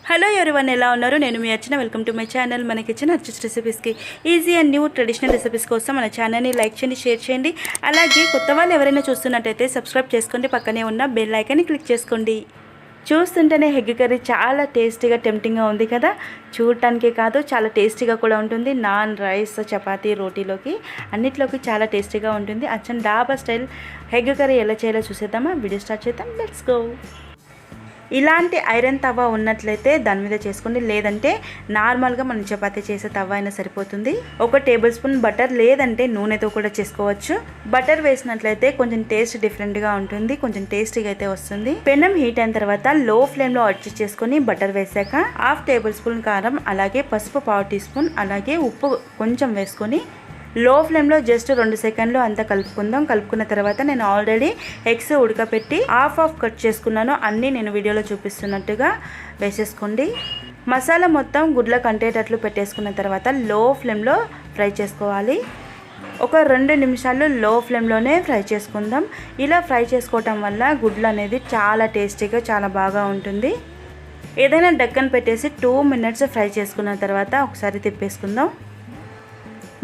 Hello everyone, ఎలా ఉన్నారు? నేను మీ Archana. Welcome to my channel. మన కిచెన్ అర్చస్ రెసిపీస్కి easy and new traditional recipes కోసం మన ఛానల్ని లైక్ చేయండి, షేర్ చేయండి. అలాగే కొత్త వాళ్ళు ఎవరైనా చూస్తున్నట్టయితే సబ్స్క్రైబ్ చేసుకోండి, పక్కనే ఉన్న బెల్ ఐకాన్ని క్లిక్ చేసుకోండి. చూస్తుంటేనే ఎగ్ కర్రీ చాలా టేస్టీగా టెంప్టింగ్గా ఉంది కదా. చూడటానికే కాదు, చాలా టేస్టీగా కూడా ఉంటుంది. నాన్, రైస్, చపాతీ, రోటీలోకి అన్నిట్లోకి చాలా టేస్టీగా ఉంటుంది. అచ్చం డాబా స్టైల్ ఎగ్ కర్రీ ఎలా చేయాలో చూసేద్దామా? వీడియో స్టార్ట్ చేద్దాం. Let's go. ఇలాంటి ఐరన్ తవా ఉన్నట్లయితే దాని మీద చేసుకోండి, లేదంటే నార్మల్గా మనం చపాతీ చేసే తవా అయినా సరిపోతుంది. 1 టేబుల్ స్పూన్ బటర్, లేదంటే నూనెతో కూడా చేసుకోవచ్చు. బటర్ వేసినట్లయితే కొంచెం టేస్ట్ డిఫరెంట్గా ఉంటుంది, కొంచెం టేస్టీగా అయితే వస్తుంది. పెనం హీట్ అయిన తర్వాత లో ఫ్లేమ్లో అడ్జస్ట్ చేసుకొని బటర్ వేసాక 1/2 టేబుల్ స్పూన్ కారం, అలాగే పసుపు 1/4 టీ స్పూన్, అలాగే ఉప్పు కొంచెం వేసుకొని లో ఫ్లేమ్లో జస్ట్ 2 సెకండ్లు అంతా కలుపుకుందాం. కలుపుకున్న తర్వాత నేను ఆల్రెడీ ఎగ్స్ ఉడకపెట్టి హాఫ్ కట్ చేసుకున్నాను. అన్నీ నేను వీడియోలో చూపిస్తున్నట్టుగా వేసేసుకోండి. మసాలా మొత్తం గుడ్లకు అంటేటట్లు పెట్టేసుకున్న తర్వాత లో ఫ్లేమ్లో ఫ్రై చేసుకోవాలి. ఒక 2 నిమిషాలు లో ఫ్లేమ్లోనే ఫ్రై చేసుకుందాం. ఇలా ఫ్రై చేసుకోవటం వల్ల గుడ్లు అనేది చాలా టేస్టీగా చాలా బాగా ఉంటుంది. ఏదైనా డక్కన్ పెట్టేసి 2 మినిట్స్ ఫ్రై చేసుకున్న తర్వాత ఒకసారి తిప్పేసుకుందాం.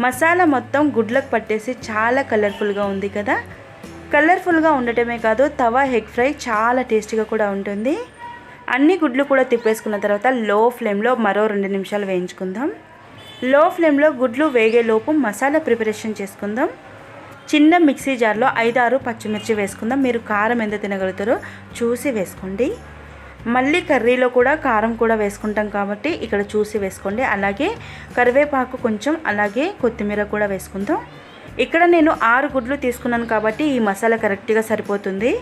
మసాలా మొత్తం గుడ్లకు పట్టేసి చాలా కలర్ఫుల్గా ఉంది కదా. కలర్ఫుల్గా ఉండటమే కాదు, తవా ఎగ్ ఫ్రై చాలా టేస్టీగా కూడా ఉంటుంది. అన్ని గుడ్లు కూడా తిప్పేసుకున్న తర్వాత లో ఫ్లేమ్లో మరో 2 నిమిషాలు వేయించుకుందాం. లో ఫ్లేమ్లో గుడ్లు వేగేలోపు మసాలా ప్రిపరేషన్ చేసుకుందాం. చిన్న మిక్సీ జార్లో 5-6 పచ్చిమిర్చి వేసుకుందాం. మీరు కారం ఎంత తినగలుగుతారో చూసి వేసుకోండి. మళ్ళీ కర్రీలో కూడా కారం కూడా వేసుకుంటాం కాబట్టి ఇక్కడ చూసి వేసుకోండి. అలాగే కరివేపాకు కొంచెం, అలాగే కొత్తిమీర కూడా వేసుకుందాం. ఇక్కడ నేను 6 గుడ్లు తీసుకున్నాను కాబట్టి ఈ మసాలా కరెక్ట్గా సరిపోతుంది.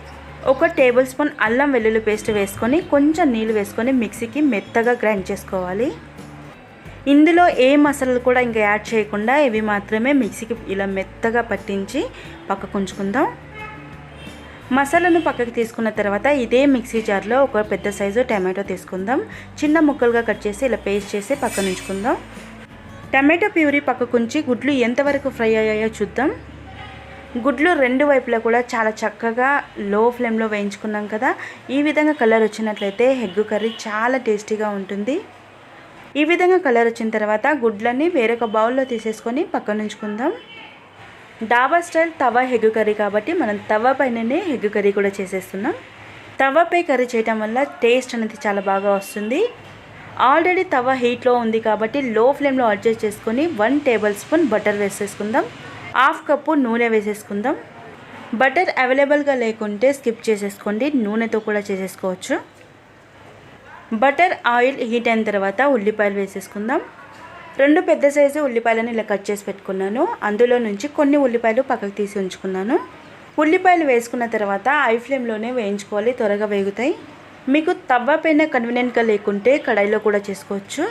1 టేబుల్ స్పూన్ అల్లం వెల్లుల్లి పేస్ట్ వేసుకొని కొంచెం నీళ్ళు వేసుకొని మిక్సీకి మెత్తగా గ్రైండ్ చేసుకోవాలి. ఇందులో ఏ మసాలాలు కూడా ఇంకా యాడ్ చేయకుండా ఇవి మాత్రమే మిక్సీకి ఇలా మెత్తగా పట్టించి పక్కకు ఉంచుకుందాం. మసాలాను పక్కకి తీసుకున్న తర్వాత ఇదే మిక్సీ జార్లో ఒక పెద్ద సైజు టమాటో తీసుకుందాం. చిన్న ముక్కలుగా కట్ చేసి ఇలా పేస్ట్ చేసి పక్కన ఉంచుకుందాం. టమాటో ప్యూరీ పక్కకుంచి గుడ్లు ఎంతవరకు ఫ్రై అయ్యాయో చూద్దాం. గుడ్లు 2 వైపులా కూడా చాలా చక్కగా లో ఫ్లేమ్లో వేయించుకున్నాం కదా. ఈ విధంగా కలర్ వచ్చినట్లయితే ఎగ్ కర్రీ చాలా టేస్టీగా ఉంటుంది. ఈ విధంగా కలర్ వచ్చిన తర్వాత గుడ్లన్నీ వేరొక బౌల్లో తీసేసుకొని పక్కన ఉంచుకుందాం. డాబా స్టైల్ తవా ఎగ్ కర్రీ కాబట్టి మనం తవా పైననే ఎగ్ కర్రీ కూడా చేసేస్తున్నాం. తవాపై కర్రీ చేయటం వల్ల టేస్ట్ అనేది చాలా బాగా వస్తుంది. ఆల్రెడీ తవా హీట్లో ఉంది కాబట్టి లో ఫ్లేమ్లో అడ్జస్ట్ చేసుకొని 1 టేబుల్ స్పూన్ బటర్ వేసేసుకుందాం. 1/2 కప్పు నూనె వేసేసుకుందాం. బటర్ అవైలబుల్గా లేకుంటే స్కిప్ చేసేసుకోండి, నూనెతో కూడా చేసేసుకోవచ్చు. బటర్ ఆయిల్ హీట్ అయిన తర్వాత ఉల్లిపాయలు వేసేసుకుందాం. 2 పెద్ద సైజు ఉల్లిపాయలను ఇలా కట్ చేసి పెట్టుకున్నాను. అందులో నుంచి కొన్ని ఉల్లిపాయలు పక్కకు తీసి ఉంచుకున్నాను. ఉల్లిపాయలు వేసుకున్న తర్వాత హై ఫ్లేమ్లోనే వేయించుకోవాలి, త్వరగా వేగుతాయి. మీకు తవ్వ పైన కన్వీనియంట్గా లేకుంటే కడాయిలో కూడా చేసుకోవచ్చు.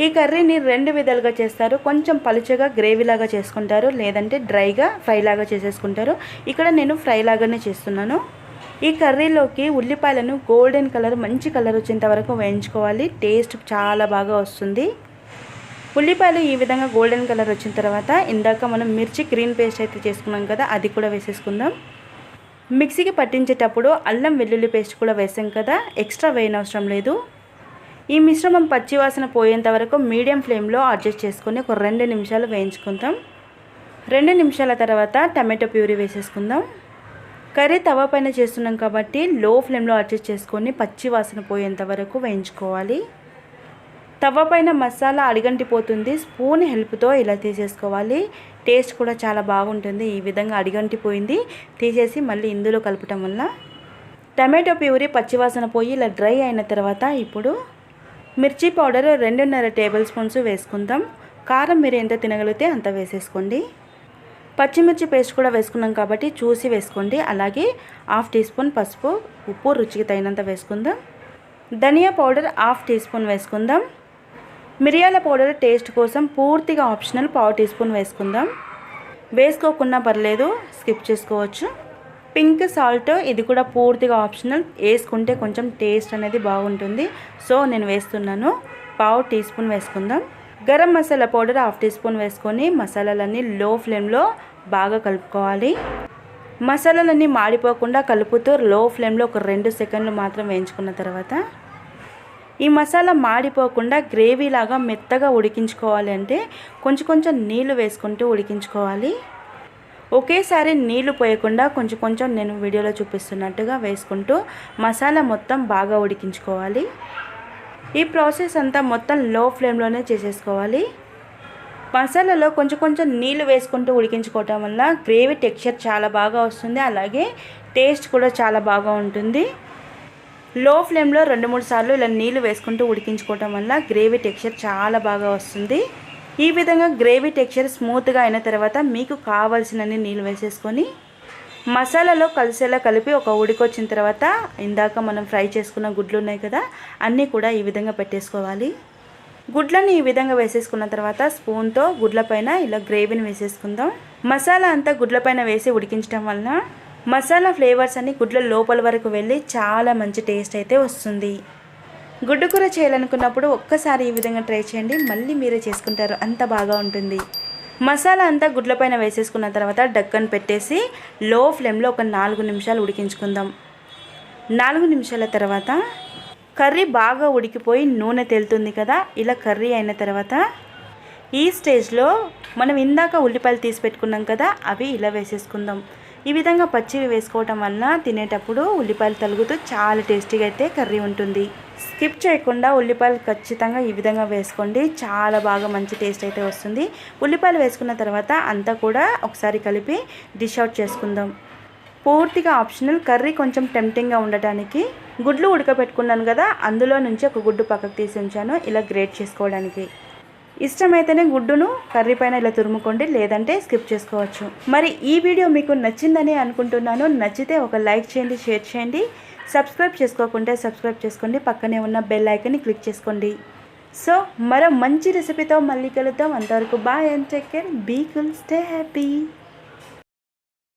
ఈ కర్రీని 2 విధాలుగా చేస్తారు. కొంచెం పలుచగా గ్రేవీలాగా చేసుకుంటారు, లేదంటే డ్రైగా ఫ్రైలాగా చేసేసుకుంటారు. ఇక్కడ నేను ఫ్రై లాగానే చేస్తున్నాను. ఈ కర్రీలోకి ఉల్లిపాయలను గోల్డెన్ కలర్, మంచి కలర్ వచ్చేంత వరకు వేయించుకోవాలి. టేస్ట్ చాలా బాగా వస్తుంది. ఉల్లిపాయలు ఈ విధంగా గోల్డెన్ కలర్ వచ్చిన తర్వాత ఇందాక మనం మిర్చి గ్రీన్ పేస్ట్ అయితే చేసుకున్నాం కదా, అది కూడా వేసేసుకుందాం. మిక్సీకి పట్టించేటప్పుడు అల్లం వెల్లుల్లి పేస్ట్ కూడా వేసాం కదా, ఎక్స్ట్రా వేయనవసరం లేదు. ఈ మిశ్రమం పచ్చివాసన పోయేంత వరకు మీడియం ఫ్లేమ్లో అడ్జస్ట్ చేసుకొని ఒక 2 నిమిషాలు వేయించుకుందాం. 2 నిమిషాల తర్వాత టమాటో ప్యూరీ వేసేసుకుందాం. కర్రీ తవా పైన చేస్తున్నాం కాబట్టి లో ఫ్లేమ్లో అడ్జస్ట్ చేసుకొని పచ్చివాసన పోయేంత వరకు వేయించుకోవాలి. తవ్వ పైన మసాలా అడిగంటిపోతుంది, స్పూన్ హెల్ప్తో ఇలా తీసేసుకోవాలి. టేస్ట్ కూడా చాలా బాగుంటుంది. ఈ విధంగా అడిగంటిపోయింది తీసేసి మళ్ళీ ఇందులో కలపటం వల్ల టమాటో ప్యూరీ పచ్చివాసన పోయి ఇలా డ్రై అయిన తర్వాత ఇప్పుడు మిర్చి పౌడర్ 2.5 టేబుల్ స్పూన్స్ వేసుకుందాం. కారం మీరు ఎంత తినగలిగితే అంత వేసేసుకోండి. పచ్చిమిర్చి పేస్ట్ కూడా వేసుకున్నాం కాబట్టి చూసి వేసుకోండి. అలాగే 1/2 టీ స్పూన్ పసుపు, ఉప్పు రుచికి తగినంత వేసుకుందాం. ధనియా పౌడర్ 1/2 టీ స్పూన్ వేసుకుందాం. మిరియాల పౌడర్ టేస్ట్ కోసం పూర్తిగా ఆప్షనల్, 1/4 టీ స్పూన్ వేసుకుందాం. వేసుకోకున్నా పర్లేదు, స్కిప్ చేసుకోవచ్చు. పింక్ సాల్ట్, ఇది కూడా పూర్తిగా ఆప్షనల్, వేసుకుంటే కొంచెం టేస్ట్ అనేది బాగుంటుంది, సో నేను వేస్తున్నాను. 1/4 టీ స్పూన్ వేసుకుందాం. Garam masala powder 1/2 teaspoon వేసుకొని మసాలాలన్నీ లో ఫ్లేమ్లో బాగా కలుపుకోవాలి. మసాలాలన్నీ మాడిపోకుండా కలుపుతూ లో ఫ్లేమ్లో ఒక 2 సెకండ్లు మాత్రం వేయించుకున్న తర్వాత ఈ మసాలా మాడిపోకుండా గ్రేవీ లాగా మెత్తగా ఉడికించుకోవాలి అంటే కొంచెం కొంచెం నీళ్లు వేసుకుంటూ ఉడికించుకోవాలి. ఒకేసారి నీళ్లు పోయకుండా కొంచెం కొంచెం నేను వీడియోలో చూపిస్తున్నట్టుగా వేసుకుంటూ మసాలా మొత్తం బాగా ఉడికించుకోవాలి. ఈ ప్రాసెస్ అంతా మొత్తం లో ఫ్లేమ్లోనే చేసేసుకోవాలి. మసాలాలో కొంచెం కొంచెం నీళ్లు వేసుకుంటూ ఉడికించుకోవటం వల్ల గ్రేవీ టెక్స్చర్ చాలా బాగా వస్తుంది, అలాగే టేస్ట్ కూడా చాలా బాగా ఉంటుంది. లో ఫ్లేమ్లో 2-3 సార్లు ఇలా నీళ్లు వేసుకుంటూ ఉడికించుకోవటం వల్ల గ్రేవీ టెక్స్చర్ చాలా బాగా వస్తుంది. ఈ విధంగా గ్రేవీ టెక్స్చర్ స్మూత్గా అయిన తర్వాత మీకు కావాల్సినన్ని నీళ్ళు వేసేసుకొని మసాలాలో కలిసేలా కలిపి ఒక ఉడికొచ్చిన తర్వాత ఇందాక మనం ఫ్రై చేసుకున్న గుడ్లు ఉన్నాయి కదా, అన్నీ కూడా ఈ విధంగా పెట్టేసుకోవాలి. గుడ్లని ఈ విధంగా వేసేసుకున్న తర్వాత స్పూన్తో గుడ్లపైన ఇలా గ్రేవీని వేసేసుకుందాం. మసాలా అంతా గుడ్లపైన వేసి ఉడికించడం వలన మసాలా ఫ్లేవర్స్ అన్ని గుడ్ల లోపల వరకు వెళ్ళి చాలా మంచి టేస్ట్ అయితే వస్తుంది. గుడ్డు కూర చేయాలనుకున్నప్పుడు ఒక్కసారి ఈ విధంగా ట్రై చేయండి, మళ్ళీ మీరే చేసుకుంటారు, అంత బాగా ఉంటుంది. మసాలా అంతా గుడ్లపైన వేసేసుకున్న తర్వాత డక్కన్ పెట్టేసి లో ఫ్లేమ్లో ఒక 4 నిమిషాలు ఉడికించుకుందాం. 4 నిమిషాల తర్వాత కర్రీ బాగా ఉడికిపోయి నూనె తేలుతుంది కదా, ఇలా కర్రీ అయిన తర్వాత ఈ స్టేజ్లో మనం ఇందాక ఉల్లిపాయలు తీసి పెట్టుకున్నాం కదా, అవి ఇలా వేసేసుకుందాం. ఈ విధంగా పచ్చివి వేసుకోవటం వల్ల తినేటప్పుడు ఉల్లిపాయలు తలుగుతూ చాలా టేస్టీగా అయితే కర్రీ ఉంటుంది. స్కిప్ చేయకుండా ఉల్లిపాయలు ఖచ్చితంగా ఈ విధంగా వేసుకోండి, చాలా బాగా మంచి టేస్ట్ అయితే వస్తుంది. ఉల్లిపాయలు వేసుకున్న తర్వాత అంతా కూడా ఒకసారి కలిపి డిష్ అవుట్ చేసుకుందాం. పూర్తిగా ఆప్షనల్. కర్రీ కొంచెం టెంప్టింగ్గా ఉండటానికి గుడ్లు ఉడకబెట్టుకున్నాను కదా, అందులో నుంచి ఒక గుడ్డు పక్కకు తీసి ఉంచాను ఇలా గ్రేట్ చేసుకోవడానికి. ఇష్టమైతేనే గుడ్డును కర్రీ పైన ఇలా తురుముకోండి, లేదంటే స్కిప్ చేసుకోవచ్చు. మరి ఈ వీడియో మీకు నచ్చిందని అనుకుంటున్నాను. నచ్చితే ఒక లైక్ చేయండి, షేర్ చేయండి. సబ్స్క్రైబ్ చేసుకోకుంటే సబ్స్క్రైబ్ చేసుకోండి, పక్కనే ఉన్న బెల్ ఐకాన్ని క్లిక్ చేసుకోండి. సో మరో మంచి రెసిపీతో మళ్ళీ కలుద్దాం. అంతవరకు bye and take care, be cool, stay happy.